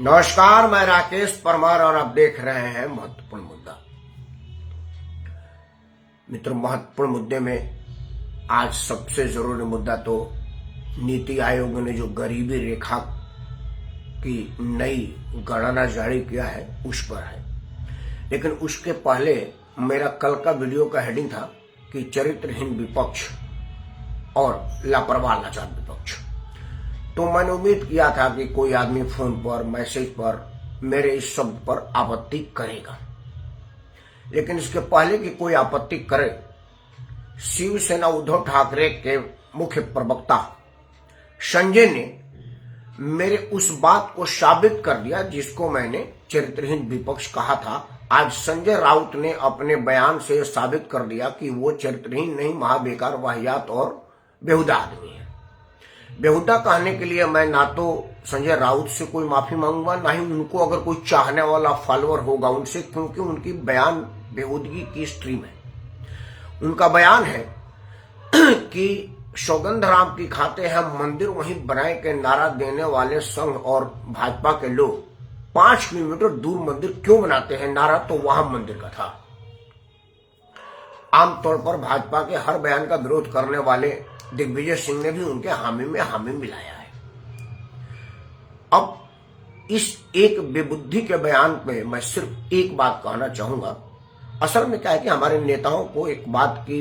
नमस्कार, मैं राकेश परमार और आप देख रहे हैं महत्वपूर्ण मुद्दा। मित्रों, महत्वपूर्ण मुद्दे में आज सबसे जरूरी मुद्दा तो नीति आयोग ने जो गरीबी रेखा की नई गणना जारी किया है उस पर है। लेकिन उसके पहले मेरा कल का वीडियो का हेडिंग था कि चरित्रहीन विपक्ष और लापरवाह लाचार विपक्ष। तो मैंने उम्मीद किया था कि कोई आदमी फोन पर मैसेज पर मेरे इस शब्द पर आपत्ति करेगा, लेकिन इसके पहले कि कोई आपत्ति करे, शिवसेना उद्धव ठाकरे के मुख्य प्रवक्ता संजय ने मेरे उस बात को साबित कर दिया जिसको मैंने चरित्रहीन विपक्ष कहा था। आज संजय राउत ने अपने बयान से साबित कर दिया कि वो चरित्रहीन नहीं, महाबेकार, वाहियात और बेहुदा आदमी है। बेहुदा कहने के लिए मैं ना तो संजय राउत से कोई माफी मांगूंगा, ना ही उनको अगर कोई चाहने वाला फॉलोअर होगा उनसे, क्योंकि उनकी बयान बेहुदगी की स्ट्रीम है। उनका बयान है कि सौगंध राम की खाते हम मंदिर वहीं बनाए के नारा देने वाले संघ और भाजपा के लोग 5 किलोमीटर दूर मंदिर क्यों बनाते हैं? नारा तो वहां मंदिर का था। आमतौर पर भाजपा के हर बयान का विरोध करने वाले दिग्विजय सिंह ने भी उनके हामी में हामी मिलाया है। अब इस एक बेबुद्धि के बयान पे मैं सिर्फ एक बात कहना चाहूंगा। असल में क्या है कि हमारे नेताओं को एक बात की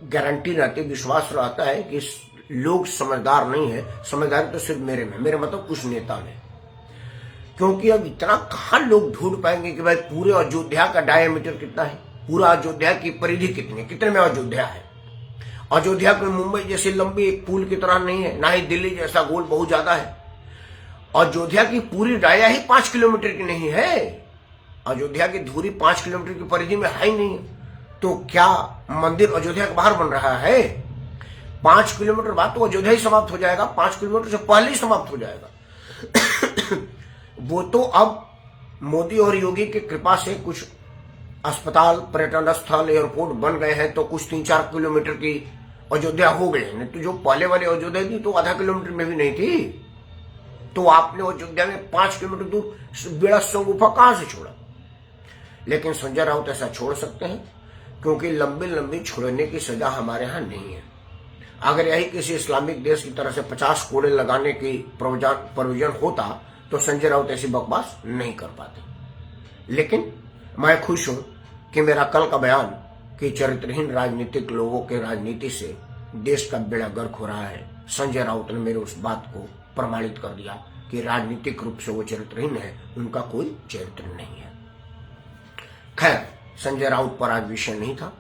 गारंटी रहती, विश्वास रहता है कि लोग समझदार नहीं है। समझदारी तो सिर्फ मेरे में, मेरे मतलब उस नेता में, क्योंकि अब इतना कहां लोग ढूंढ पाएंगे कि भाई पूरे अयोध्या का डायमीटर कितना है, पूरा अयोध्या की परिधि कितने में अयोध्या है। अयोध्या कोई मुंबई जैसी लंबी एक पुल की तरह नहीं है, ना ही दिल्ली जैसा गोल बहुत ज्यादा है। अयोध्या की पूरी डाया ही 5 किलोमीटर की नहीं है। अयोध्या की धुरी 5 किलोमीटर की परिधि में है ही नहीं। तो क्या मंदिर अयोध्या के बाहर बन रहा है? 5 किलोमीटर बाद तो अयोध्या ही समाप्त हो जाएगा, 5 किलोमीटर से पहले ही समाप्त हो जाएगा। वो तो अब मोदी और योगी की कृपा से कुछ अस्पताल, पर्यटन स्थल, एयरपोर्ट बन गए हैं, तो कुछ 3-4 किलोमीटर की अयोध्या हो गए। नहीं तो जो पहले वाली अयोध्या थी तो आधा किलोमीटर में भी नहीं थी। तो आपने अयोध्या में 5 किलोमीटर दूर बेड़ा गुफा कहां से छोड़ा? लेकिन संजय राउत ऐसा छोड़ सकते हैं, क्योंकि लंबी लंबी छोड़ने की सजा हमारे यहां नहीं है। अगर यही किसी इस्लामिक देश की तरह से 50 कोड़े लगाने की प्रोविजन होता तो संजय राउत ऐसी बकवास नहीं कर पाते। लेकिन मैं खुश हूं कि मेरा कल का बयान कि चरित्रहीन राजनीतिक लोगों के राजनीति से देश का बेड़ा गर्क हो रहा है, संजय राउत ने मेरे उस बात को प्रमाणित कर दिया कि राजनीतिक रूप से वो चरित्रहीन है, उनका कोई चरित्र नहीं है। खैर, संजय राउत पर आज विषय नहीं था।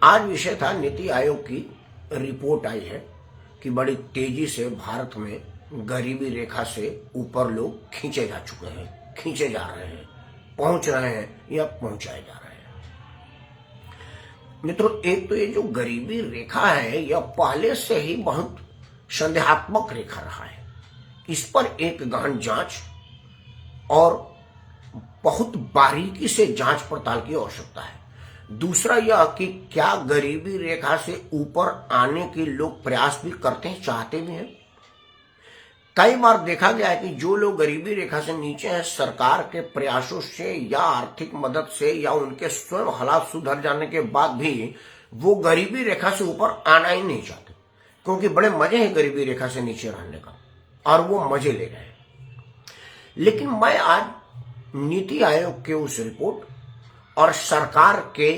आज विषय था नीति आयोग की रिपोर्ट आई है कि बड़ी तेजी से भारत में गरीबी रेखा से ऊपर लोग खींचे जा चुके हैं, खींचे जा रहे हैं, पहुंच रहे हैं या पहुंचाए जा रहे हैं। मित्रों, एक तो ये जो गरीबी रेखा है यह पहले से ही बहुत संदेहात्मक रेखा रहा है। इस पर एक गहन जांच और बहुत बारीकी से जांच पड़ताल की आवश्यकता है। दूसरा यह कि क्या गरीबी रेखा से ऊपर आने के लोग प्रयास भी करते हैं, चाहते भी हैं। कई बार देखा गया है कि जो लोग गरीबी रेखा से नीचे हैं, सरकार के प्रयासों से या आर्थिक मदद से या उनके स्वयं हालात सुधर जाने के बाद भी वो गरीबी रेखा से ऊपर आना ही नहीं चाहते, क्योंकि बड़े मजे हैं गरीबी रेखा से नीचे रहने का और वो मजे ले रहे हैं। लेकिन मैं आज नीति आयोग के उस रिपोर्ट और सरकार के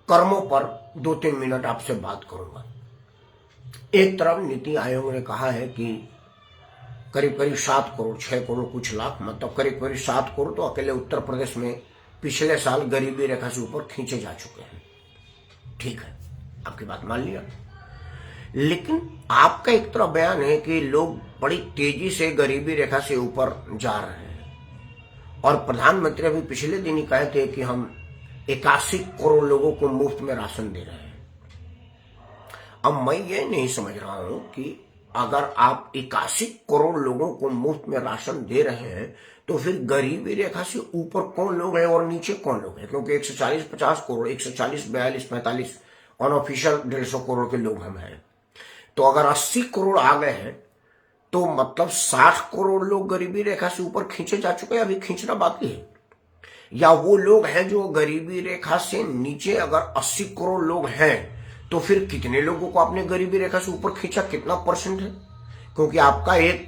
कर्मों पर 2-3 मिनट आपसे बात करूंगा। एक तरफ नीति आयोग ने कहा है कि करीब 7 करोड़ 6 करोड़ कुछ लाख, मतलब करीब 7 करोड़ तो अकेले उत्तर प्रदेश में पिछले साल गरीबी रेखा से ऊपर खींचे जा चुके हैं। ठीक है, आपकी बात मान लिया। लेकिन आपका एक तरफ बयान है कि लोग बड़ी तेजी से गरीबी रेखा से ऊपर जा रहे हैं, और प्रधानमंत्री अभी पिछले दिन ही कहे थे कि हम 81 करोड़ लोगों को मुफ्त में राशन दे रहे हैं। अब मैं ये नहीं समझ रहा हूं कि अगर आप 81 करोड़ लोगों को मुफ्त में राशन दे रहे हैं तो फिर गरीबी रेखा से ऊपर कौन लोग हैं और नीचे कौन लोग हैं? क्योंकि 140-50 करोड़, 140, 42, 45 अनऑफिशियल 150 करोड़ के लोग हम हैं। तो अगर 80 करोड़ आ गए हैं तो मतलब 60 करोड़ लोग गरीबी रेखा से ऊपर खींचे जा चुके हैं, अभी खींचना बाकी है। या वो लोग हैं जो गरीबी रेखा से नीचे अगर 80 करोड़ लोग हैं तो फिर कितने लोगों को आपने गरीबी रेखा से ऊपर खींचा, कितना परसेंट है? क्योंकि आपका एक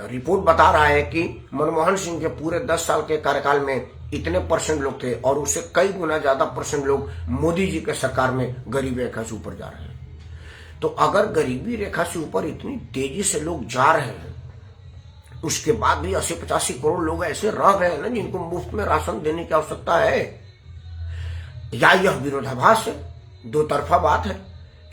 रिपोर्ट बता रहा है कि मनमोहन सिंह के पूरे 10 साल के कार्यकाल में इतने परसेंट लोग थे और उससे कई गुना ज्यादा परसेंट लोग मोदी जी के सरकार में गरीबी रेखा से ऊपर जा रहे हैं। तो अगर गरीबी रेखा से ऊपर इतनी तेजी से लोग जा रहे हैं, उसके बाद भी 80-85 करोड़ लोग ऐसे रह गए हैं ना जिनको मुफ्त में राशन देने की आवश्यकता है। या यह विरोधाभास है, दो तरफा बात है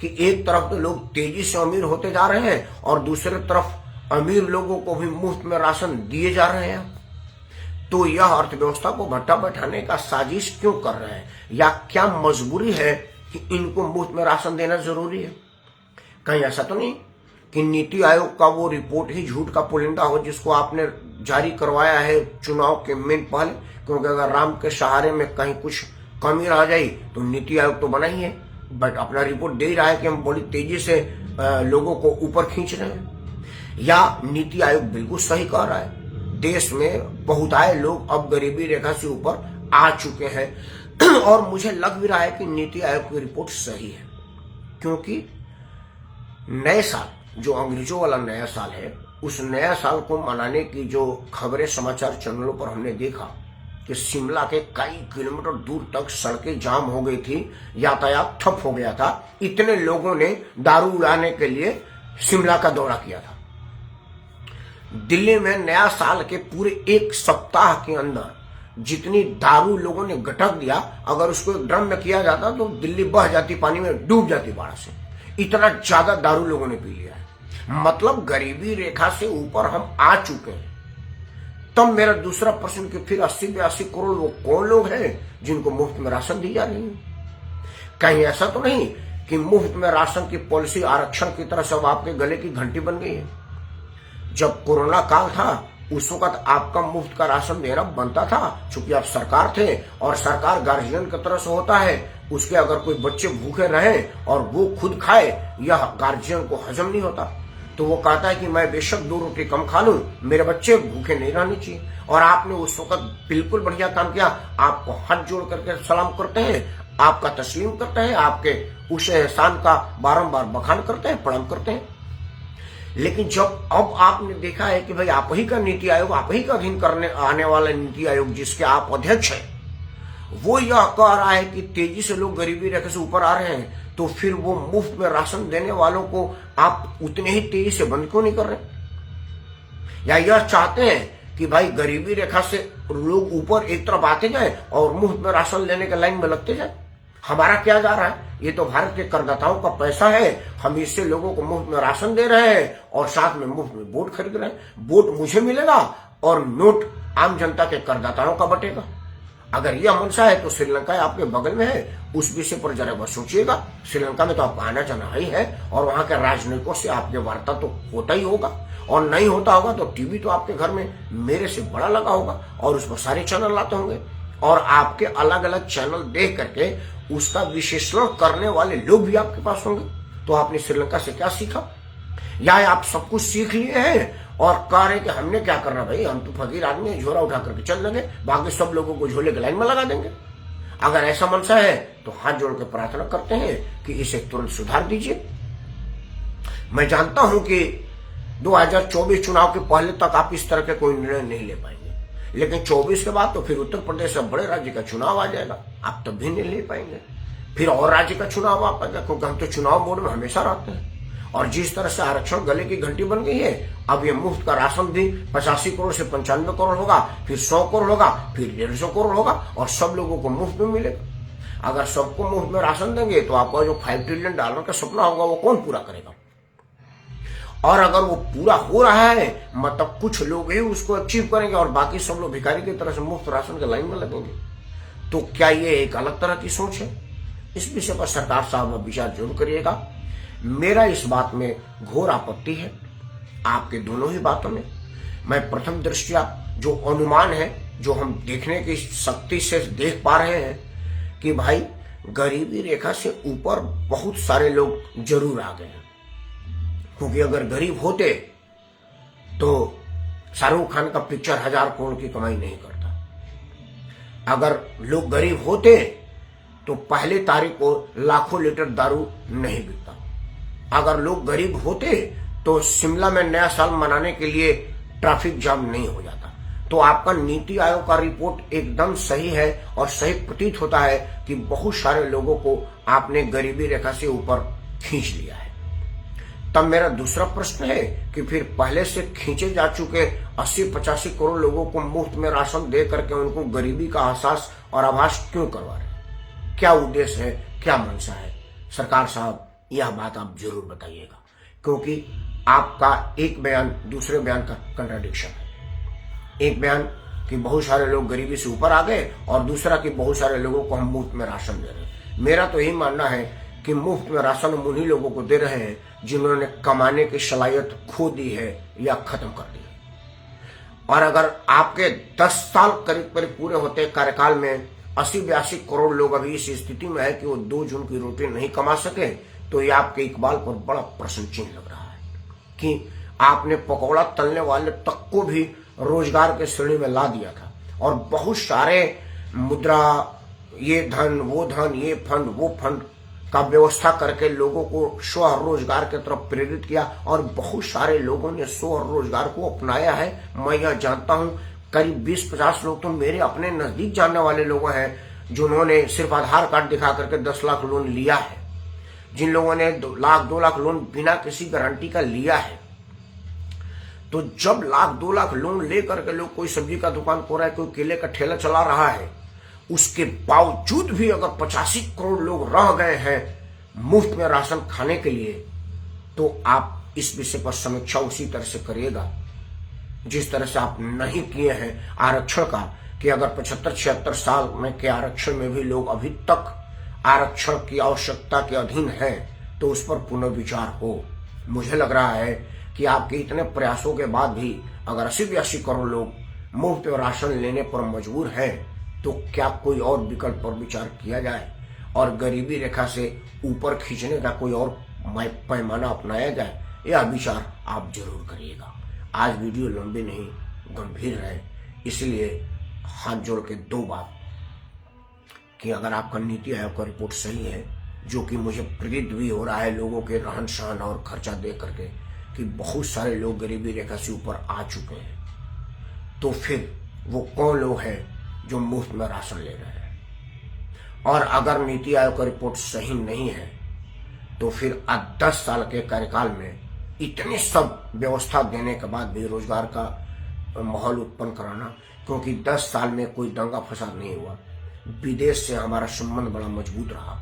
कि एक तरफ तो लोग तेजी से अमीर होते जा रहे हैं और दूसरे तरफ अमीर लोगों को भी मुफ्त में राशन दिए जा रहे हैं। तो यह अर्थव्यवस्था को भट्टा बैठाने का साजिश क्यों कर रहे हैं? या क्या मजबूरी है कि इनको मुफ्त में राशन देना जरूरी है? कहीं ऐसा तो नहीं कि नीति आयोग का वो रिपोर्ट ही झूठ का पुलिंदा हो जिसको आपने जारी करवाया है चुनाव के मिनट पहले? क्योंकि अगर राम के सहारे में कहीं कुछ कमी रह जाए तो नीति आयोग तो बना ही है, बट अपना रिपोर्ट दे ही रहा है कि हम बड़ी तेजी से लोगों को ऊपर खींच रहे हैं। या नीति आयोग बिल्कुल सही कह रहा है, देश में बहुतायत लोग अब गरीबी रेखा से ऊपर आ चुके हैं और मुझे लग भी रहा है कि नीति आयोग की रिपोर्ट सही है। क्योंकि नए साल, जो अंग्रेजों वाला नया साल है, उस नया साल को मनाने की जो खबरें समाचार चैनलों पर हमने देखा कि शिमला के कई किलोमीटर दूर तक सड़कें जाम हो गई थी, यातायात ठप हो गया था, इतने लोगों ने दारू उड़ाने के लिए शिमला का दौरा किया था। दिल्ली में नया साल के पूरे एक सप्ताह के अंदर जितनी दारू लोगों ने गटक दिया, अगर उसको ड्रम में किया जाता तो दिल्ली बह जाती, पानी में डूब जाती बाढ़ से। इतना ज्यादा दारू लोगों ने पी लिया है। मतलब गरीबी रेखा से ऊपर हम आ चुके हैं। तब मेरा दूसरा प्रश्न कि फिर 80-82 करोड़ वो कौन लोग हैं जिनको मुफ्त में राशन दी जा रही है? कहीं ऐसा तो नहीं कि मुफ्त में राशन की पॉलिसी आरक्षण की तरह सब आपके गले की घंटी बन गई है? जब कोरोना काल था उस वक्त आपका मुफ्त का राशन देना बनता था, चूंकि आप सरकार थे और सरकार गार्जियन की तरह से होता है, उसके अगर कोई बच्चे भूखे रहे और वो खुद खाए, यह गार्जियन को हजम नहीं होता। तो वो कहता है कि मैं बेशक 2 रोटी कम खा लूं, मेरे बच्चे भूखे नहीं रहने चाहिए। और आपने उस वक्त बिल्कुल बढ़िया काम किया। आपको हाथ जोड़ करके सलाम करते हैं, आपका तस्लीम करते हैं, आपके उस एहसान का बारंबार बखान करते हैं, प्रणाम करते हैं। लेकिन जब अब आपने देखा है कि भाई आप ही का नीति आयोग, आप ही का अधीन करने आने वाला नीति आयोग जिसके आप अध्यक्ष हैं, वो यह कह रहा है कि तेजी से लोग गरीबी रेखा से ऊपर आ रहे हैं, तो फिर वो मुफ्त में राशन देने वालों को आप उतने ही तेजी से बंद क्यों नहीं कर रहे? या यह चाहते हैं कि भाई गरीबी रेखा से लोग ऊपर एक तरफ आते जाए और मुफ्त में राशन लेने के लाइन में लगते जाए? हमारा क्या जा रहा है? ये तो भारत के करदाताओं का पैसा है, हम इससे लोगों को मुफ्त में राशन दे रहे हैं और साथ में मुफ्त में वोट खरीद रहे हैं। वोट मुझे मिलेगा और नोट आम जनता के करदाताओं का बटेगा। अगर यह मंशा है तो श्रीलंका आपके बगल में है, उस विषय पर जरा बस सोचिएगा। श्रीलंका में तो आपका आना जाना ही है और वहां के राजनयिकों से आपके वार्ता तो होता ही होगा, और नहीं होता होगा तो टीवी तो आपके घर में मेरे से बड़ा लगा होगा और उस पर सारे चैनल आते होंगे और आपके अलग अलग चैनल देख करके उसका विश्लेषण करने वाले लोग भी आपके पास होंगे। तो आपने श्रीलंका से क्या सीखा? या आप सब कुछ सीख लिए हैं और कह रहे कि हमने क्या करना भाई, हम तो फकीर आदमी, झोला उठा करके चल देंगे, बाकी सब लोगों को झोले की लाइन में लगा देंगे। अगर ऐसा मनसा है तो हाथ जोड़ के प्रार्थना करते हैं कि इसे तुरंत सुधार दीजिए। मैं जानता हूं कि 2024 चुनाव के पहले तक आप इस तरह के कोई निर्णय नहीं ले पाएंगे, लेकिन 24 के बाद तो फिर उत्तर प्रदेश से बड़े राज्य का चुनाव आ जाएगा, आप तब भी नहीं ले पाएंगे। फिर और राज्य का चुनाव आ पाएगा, क्योंकि हम तो चुनाव मोड में हमेशा रहते हैं। और जिस तरह से आरक्षण गले की घंटी बन गई है, अब ये मुफ्त का राशन भी 85 करोड़ से 95 करोड़ होगा, फिर 100 करोड़ होगा, फिर 150 करोड़ होगा और सब लोगों को मुफ्त में मिलेगा। अगर सबको मुफ्त में राशन देंगे तो आपका जो $5 ट्रिलियन का सपना होगा वो कौन पूरा करेगा? और अगर वो पूरा हो रहा है मतलब कुछ लोग ही उसको अचीव करेंगे और बाकी सब लोग भिखारी की तरह से मुफ्त राशन के लाइन में लगेंगे, तो क्या ये एक अलग तरह की सोच है? इस विषय पर सरकार साहब विचार जरूर करिएगा। मेरा इस बात में घोर आपत्ति है, आपके दोनों ही बातों में। मैं प्रथम दृष्टया जो अनुमान है, जो हम देखने की शक्ति से देख पा रहे हैं कि भाई गरीबी रेखा से ऊपर बहुत सारे लोग जरूर आ गए हैं। क्योंकि अगर गरीब होते तो शाहरुख खान का पिक्चर 1000 करोड़ की कमाई नहीं करता। अगर लोग गरीब होते तो पहली तारीख को लाखों लीटर दारू नहीं बिकता। अगर लोग गरीब होते तो शिमला में नया साल मनाने के लिए ट्रैफिक जाम नहीं हो जाता। तो आपका नीति आयोग का रिपोर्ट एकदम सही है और सही प्रतीत होता है कि बहुत सारे लोगों को आपने गरीबी रेखा से ऊपर खींच लिया है। तब मेरा दूसरा प्रश्न है कि फिर पहले से खींचे जा चुके 80-85 करोड़ लोगों को मुफ्त में राशन दे करके उनको गरीबी का एहसास और आभास क्यों करवा रहे हैं? क्या उद्देश्य है, क्या मंशा है? सरकार साहब, यह बात आप जरूर बताइएगा, क्योंकि आपका एक बयान दूसरे बयान का कंट्राडिक्शन है। एक बयान कि बहुत सारे लोग गरीबी से ऊपर आ गए और दूसरा कि बहुत सारे लोगों को हम मुफ्त में राशन दे रहे हैं। मेरा तो यही मानना है कि मुफ्त में राशन हम उन्हीं लोगों को दे रहे हैं जिन्होंने कमाने की सलाहियत खो दी है या खत्म कर दी है। और अगर आपके 10 साल करीब करीब पूरे होते कार्यकाल में 80-82 करोड़ लोग अभी इस स्थिति में है कि वो 2 जून की रोटी नहीं कमा सके, तो ये आपके इकबाल पर बड़ा प्रश्न चिन्ह लग रहा है कि आपने पकौड़ा तलने वाले तक को भी रोजगार के श्रेणी में ला दिया था और बहुत सारे मुद्रा, ये धन, वो धन, ये फंड, वो फंड का व्यवस्था करके लोगों को स्वरोजगार की तरफ प्रेरित किया और बहुत सारे लोगों ने स्वरोजगार को अपनाया है। मैं यह जानता हूं करीब 20-50 लोग तो मेरे अपने नजदीक जानने वाले लोग हैं जिन्होंने सिर्फ आधार कार्ड दिखा करके 10 लाख लोन लिया है, जिन लोगों ने 2 लाख लोन बिना किसी गारंटी का लिया है। तो जब 1-2 लाख लोन लेकर के लोग कोई सब्जी का दुकान खोल रहा है, कोई केले का ठेला चला रहा है, उसके बावजूद भी अगर 85 करोड़ लोग रह गए हैं मुफ्त में राशन खाने के लिए, तो आप इस विषय पर समीक्षा उसी तरह से करिएगा जिस तरह से आप नहीं किए हैं आरक्षण का, कि अगर 75-76 साल में के आरक्षण में भी लोग अभी तक आरक्षण की आवश्यकता के अधीन हैं तो उस पर पुनर्विचार हो। मुझे लग रहा है कि आपके इतने प्रयासों के बाद भी अगर 80-82 करोड़ लोग मुफ्त राशन लेने पर मजबूर हैं तो क्या कोई और विकल्प पर विचार किया जाए और गरीबी रेखा से ऊपर खींचने का कोई और पैमाना अपनाया जाए? यह विचार आप जरूर करिएगा। आज वीडियो लंबी नहीं, गंभीर है, इसलिए हाथ जोड़ के 2 बात कि अगर आपका नीति आयोग का रिपोर्ट सही है, जो कि मुझे प्रेरित भी हो रहा है लोगों के रहन सहन और खर्चा दे करके कि बहुत सारे लोग गरीबी रेखा से ऊपर आ चुके हैं, तो फिर वो कौन लोग हैं जो मुफ्त में राशन ले रहे हैं? और अगर नीति आयोग का रिपोर्ट सही नहीं है तो फिर 10 साल के कार्यकाल में इतनी सब व्यवस्था देने के बाद भी रोजगार का माहौल उत्पन्न कराना, क्योंकि 10 साल में कोई दंगा फसाद नहीं हुआ, विदेश से हमारा संबंध बड़ा मजबूत रहा,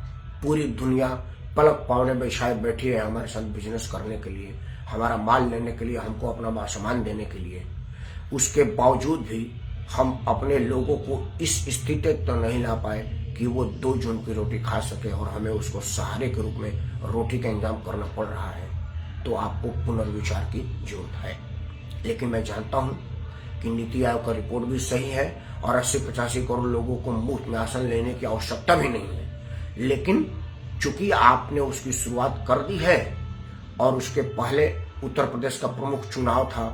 पूरी दुनिया पलक पावने बैठाए बैठी है हमारे साथ बिजनेस करने के लिए, हमारा माल लेने के लिए, हमको अपना सामान देने के लिए। उसके बावजूद भी हम अपने लोगों को इस स्थिति तक तो नहीं ला पाए कि वो 2 जून की रोटी खा सके और हमें उसको सहारे के रूप में रोटी का इंतजाम करना पड़ रहा है। तो आपको पुनर्विचार की जरूरत है। लेकिन मैं जानता हूं कि नीति आयोग का रिपोर्ट भी सही है और 80-85 करोड़ लोगों को मुफ्त में राशन लेने की आवश्यकता भी नहीं है, लेकिन चूंकि आपने उसकी शुरुआत कर दी है और उसके पहले उत्तर प्रदेश का प्रमुख चुनाव था,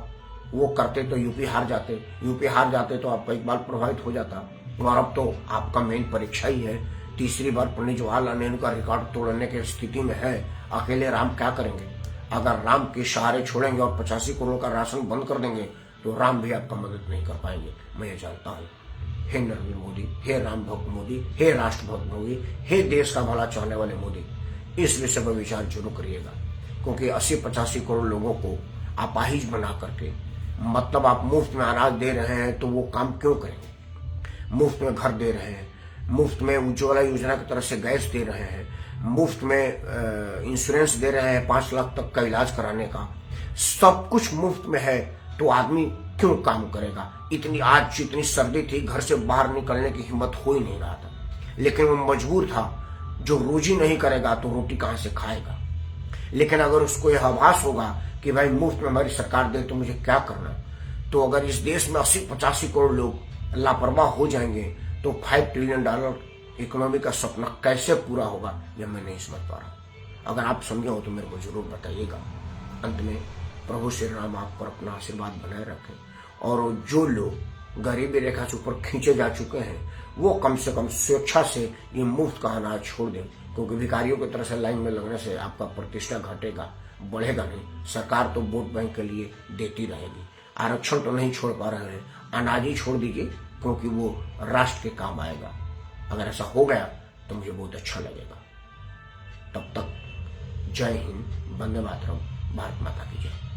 वो करते तो यूपी हार जाते तो आपका इकबाल प्रभावित हो जाता। और अब तो आपका मेन परीक्षा ही है, तीसरी बार पंडित जवाहरलाल नेहरू का रिकॉर्ड तोड़ने की स्थिति में है। अकेले राम क्या करेंगे? अगर राम के सहारे छोड़ेंगे और 85 करोड़ का राशन बंद कर देंगे तो राम भी आपका मदद नहीं कर पाएंगे, मैं ये जानता हूँ। हे नरेंद्र मोदी, हे राम भक्त मोदी, हे राष्ट्रभक्त मोदी, हे देश का भला चाहने वाले मोदी, इस विषय पर विचार जरूर करिएगा, क्योंकि 80-85 करोड़ लोगों को आप अपाहिज बना करके, मतलब आप मुफ्त में अनाज दे रहे हैं तो वो काम क्यों करेंगे? मुफ्त में घर दे रहे हैं, मुफ्त में उज्ज्वला योजना की तरफ से गैस दे रहे हैं, मुफ्त में इंश्योरेंस दे रहे हैं 5 लाख तक का इलाज कराने का, सब कुछ मुफ्त में है तो आदमी क्यों काम करेगा? आज जितनी सर्दी थी घर से बाहर निकलने की हिम्मत हो ही नहीं रहा था, लेकिन वो मजबूर था। जो रोजी नहीं करेगा तो रोटी कहां से खाएगा? लेकिन अगर उसको यह आभास होगा कि भाई मुफ्त में हमारी सरकार दे तो मुझे क्या करना, तो अगर इस देश में 80-85 करोड़ लोग लापरवाह हो जाएंगे तो $5 ट्रिलियन इकोनॉमी का सपना कैसे पूरा होगा, यह मैं नहीं समझ पा रहा। अगर आप समझे हो तो मेरे को जरूर बताइएगा। अंत में प्रभु श्री राम आप पर अपना आशीर्वाद बनाए रखें और जो लोग गरीबी रेखा से ऊपर खींचे जा चुके हैं वो कम से कम स्वेच्छा से ये मुफ्त का अनाज छोड़ दें, क्योंकि भिखारियों की तरह से लाइन में लगने से आपका प्रतिष्ठा घटेगा, बढ़ेगा नहीं। सरकार तो वोट बैंक के लिए देती रहेगी। आरक्षण तो नहीं छोड़ पा रहे हैं, अनाज ही छोड़ दीजिए, क्योंकि वो राष्ट्र के काम आएगा। अगर ऐसा हो गया तो मुझे बहुत अच्छा लगेगा। तब तक जय हिंद, वंदे मातरम, भारत माता की जय।